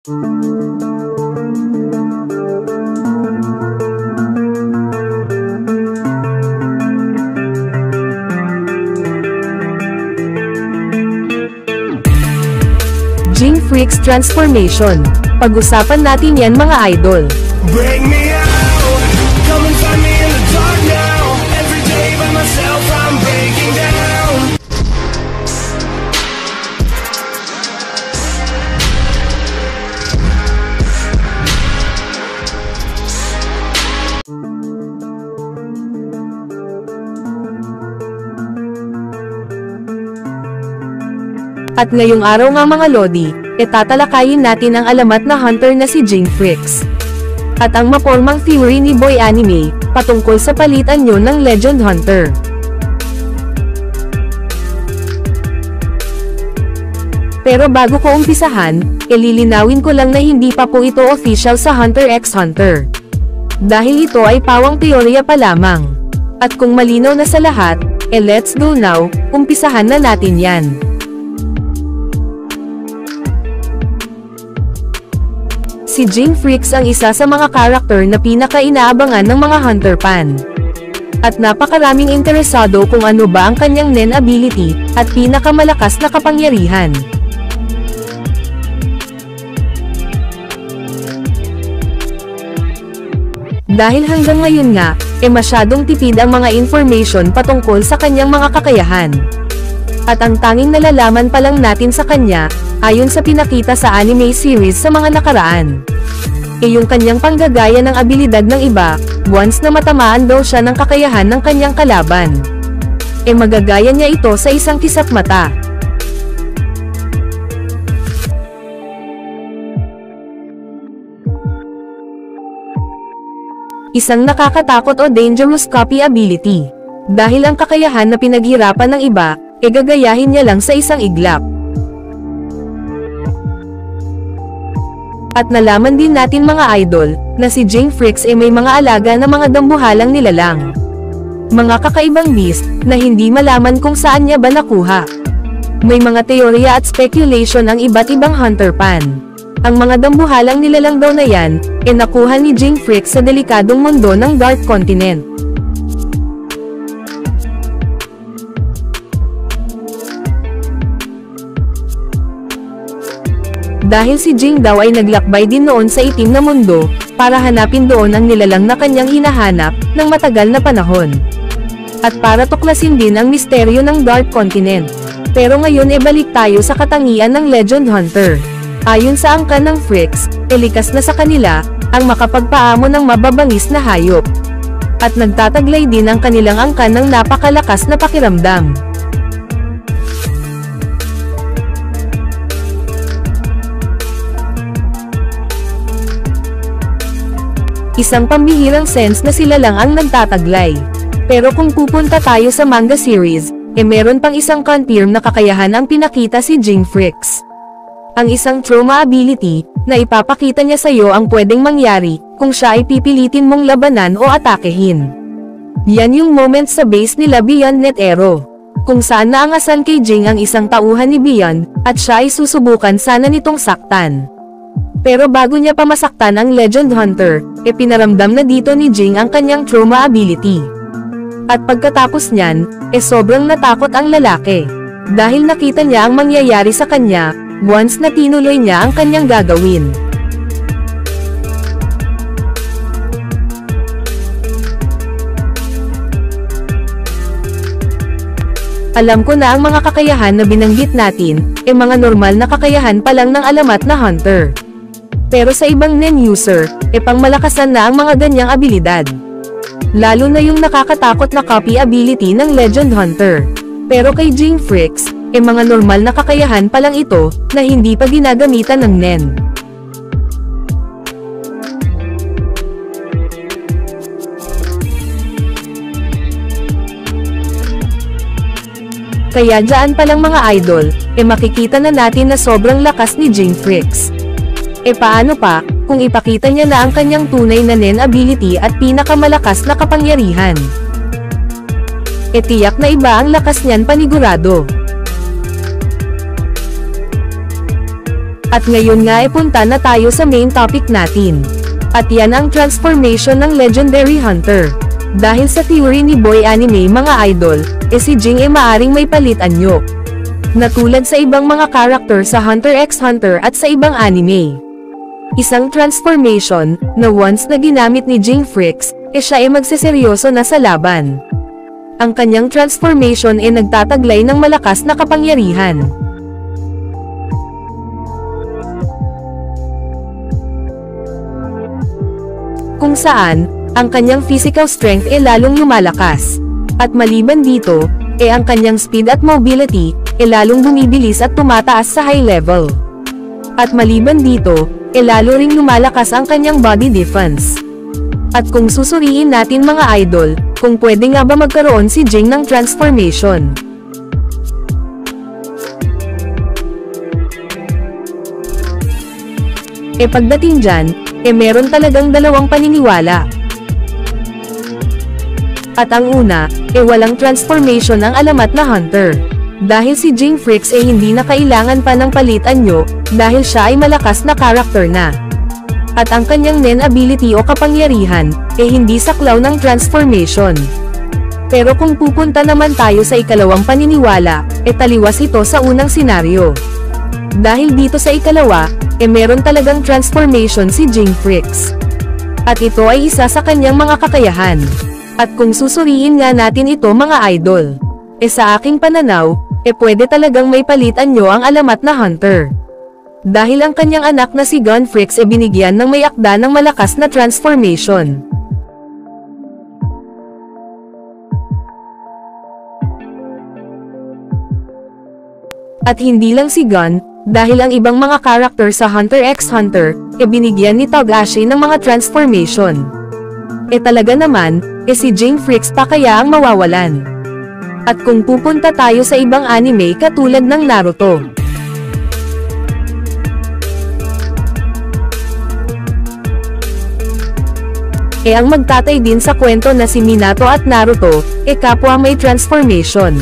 Jing Freaks Transformation. Pag-usapan natin yan mga idol. Bring me out, come and find me in the dark now. Every day by myself I'm breaking down. At ngayong araw nga mga lodi, tatalakayin natin ang alamat na hunter na si Jing Freaks. At ang mapormang theory ni Boy Anime, patungkol sa palitan nyo ng Legend Hunter. Pero bago ko umpisahan, lilinawin ko lang na hindi pa po ito official sa Hunter x Hunter. Dahil ito ay pawang teorya pa lamang. At kung malinaw na sa lahat, let's go now, umpisahan na natin yan. Si Jing Freaks ang isa sa mga karakter na pinaka-inaabangan ng mga hunter fan. At napakaraming interesado kung ano ba ang kanyang Nen ability, at pinakamalakas na kapangyarihan. Dahil hanggang ngayon nga, masyadong tipid ang mga information patungkol sa kanyang mga kakayahan. At ang tanging nalalaman pa lang natin sa kanya, ayon sa pinakita sa anime series sa mga nakaraan, yung kanyang panggagaya ng abilidad ng iba, once na matamaan daw siya ng kakayahan ng kanyang kalaban, magagaya niya ito sa isang kisap mata. Isang nakakatakot o dangerous copy ability. Dahil ang kakayahan na pinaghirapan ng iba, gagayahin niya lang sa isang iglap. At nalaman din natin mga idol, na si Jing Freaks may mga alaga na mga dambuhalang nilalang. Mga kakaibang beast, na hindi malaman kung saan niya ba nakuha. May mga teorya at speculation ang iba't ibang hunter fan. Ang mga dambuhalang nilalang daw na yan, nakuha ni Jing Freaks sa delikadong mundo ng Dark Continent. Dahil si Jing daw ay naglakbay din noon sa itim na mundo, para hanapin doon ang nilalang na kanyang hinahanap, ng matagal na panahon. At para tuklasin din ang misteryo ng Dark Continent. Pero ngayon balik tayo sa katangian ng Legend Hunter. Ayon sa angkan ng Freaks, likas na sa kanila, ang makapagpaamo ng mababangis na hayop. At nagtataglay din ang kanilang angkan ng napakalakas na pakiramdam. Isang pambihirang sense na sila lang ang nagtataglay. Pero kung pupunta tayo sa manga series, meron pang isang confirm na kakayahan ang pinakita si Jing Freaks. Ang isang trauma ability, na ipapakita niya sa iyo ang pwedeng mangyari, kung siya ay pipilitin mong labanan o atakehin. Yan yung moment sa base nila Beyond Net Ero. Kung saan naangasan kay Jing ang isang tauhan ni Beyond, at siya ay susubukan sana nitong saktan. Pero bago niya pa masaktan ang Legend Hunter, pinaramdam na dito ni Jing ang kanyang trauma ability. At pagkatapos niyan, sobrang natakot ang lalaki. Dahil nakita niya ang mangyayari sa kanya, once na tinuloy niya ang kanyang gagawin. Alam ko na ang mga kakayahan na binanggit natin, mga normal na kakayahan pa lang ng alamat na hunter. Pero sa ibang Nen user, pangmalakasan na ang mga ganyang abilidad. Lalo na yung nakakatakot na copy ability ng Legend Hunter. Pero kay Jing Freaks, mga normal na kakayahan pa lang ito, na hindi pa ginagamitan ng Nen. Kaya dyan palang mga idol, makikita na natin na sobrang lakas ni Jing Freaks. Paano pa, kung ipakita niya na ang kanyang tunay na Nen ability at pinakamalakas na kapangyarihan? Tiyak na iba ang lakas niyan panigurado. At ngayon nga punta na tayo sa main topic natin. At yan ang transformation ng Legendary Hunter. Dahil sa theory ni Boy Anime mga idol, si Jing maaring may palit anyo. Na tulad sa ibang mga karakter sa Hunter x Hunter at sa ibang anime. Isang transformation, na once na ginamit ni Jing Fricks, siya magseseryoso na sa laban. Ang kanyang transformation nagtataglay ng malakas na kapangyarihan. Kung saan, ang kanyang physical strength lalong lumalakas. At maliban dito, ang kanyang speed at mobility, lalong bumibilis at tumataas sa high level. At maliban dito, lalo ring lumalakas ang kanyang body defense. At kung susuriin natin mga idol, kung pwede nga ba magkaroon si Jing ng transformation. Pagdating dyan, meron talagang dalawang paniniwala. At ang una, walang transformation ang alamat na Hunter. Dahil si Jing Fricks hindi na kailangan pa ng palit anyo, dahil siya ay malakas na karakter na. At ang kanyang Nen ability o kapangyarihan, hindi saklaw ng transformation. Pero kung pupunta naman tayo sa ikalawang paniniwala, taliwas ito sa unang senaryo. Dahil dito sa ikalawa, meron talagang transformation si Jing Fricks. At ito ay isa sa kanyang mga kakayahan. At kung susuriin nga natin ito mga idol, sa aking pananaw, pwede talagang may palitan nyo ang alamat na Hunter. Dahil ang kanyang anak na si Gun Fricks binigyan ng may akda ng malakas na transformation. At hindi lang si Gun, dahil ang ibang mga karakter sa Hunter x Hunter, binigyan ni Togashi ng mga transformation. Talaga naman, si Jing Fricks pa kaya ang mawawalan. At kung pupunta tayo sa ibang anime katulad ng Naruto. Ang magtatay din sa kwento na si Minato at Naruto, kapwa may transformation.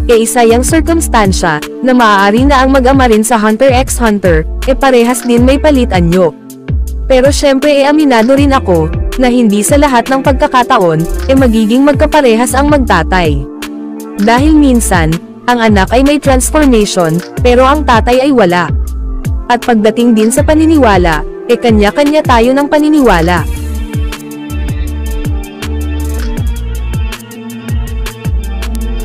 Isa yang circumstansya, na maaari na ang mag-ama rin sa Hunter x Hunter, parehas din may palit anyo. Pero syempre aminado rin ako, na hindi sa lahat ng pagkakataon, magiging magkaparehas ang magtatay. Dahil minsan, ang anak ay may transformation, pero ang tatay ay wala. At pagdating din sa paniniwala, kanya-kanya tayo ng paniniwala.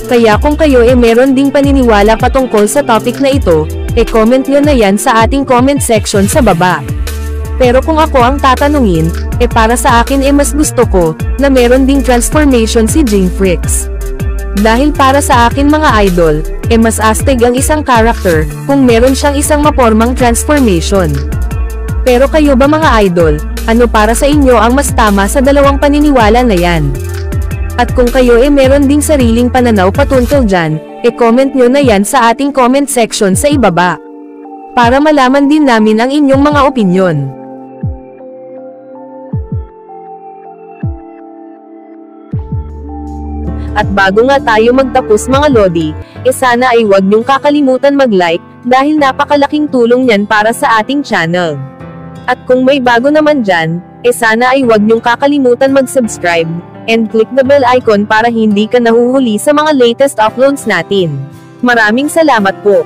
Kaya kung kayo meron ding paniniwala patungkol sa topic na ito, comment nyo na yan sa ating comment section sa baba. Pero kung ako ang tatanungin, para sa akin mas gusto ko, na meron ding transformation si Jing Fricks. Dahil para sa akin mga idol, mas astig ang isang character, kung meron siyang isang mapormang transformation. Pero kayo ba mga idol, ano para sa inyo ang mas tama sa dalawang paniniwala na yan? At kung kayo meron ding sariling pananaw patungkol dyan, comment nyo na yan sa ating comment section sa ibaba. Para malaman din namin ang inyong mga opinyon. At bago nga tayo magtapos mga lodi, sana ay huwag niyong kakalimutan mag-like, dahil napakalaking tulong niyan para sa ating channel. At kung may bago naman dyan, sana ay huwag niyong kakalimutan mag-subscribe, and click the bell icon para hindi ka nahuhuli sa mga latest uploads natin. Maraming salamat po!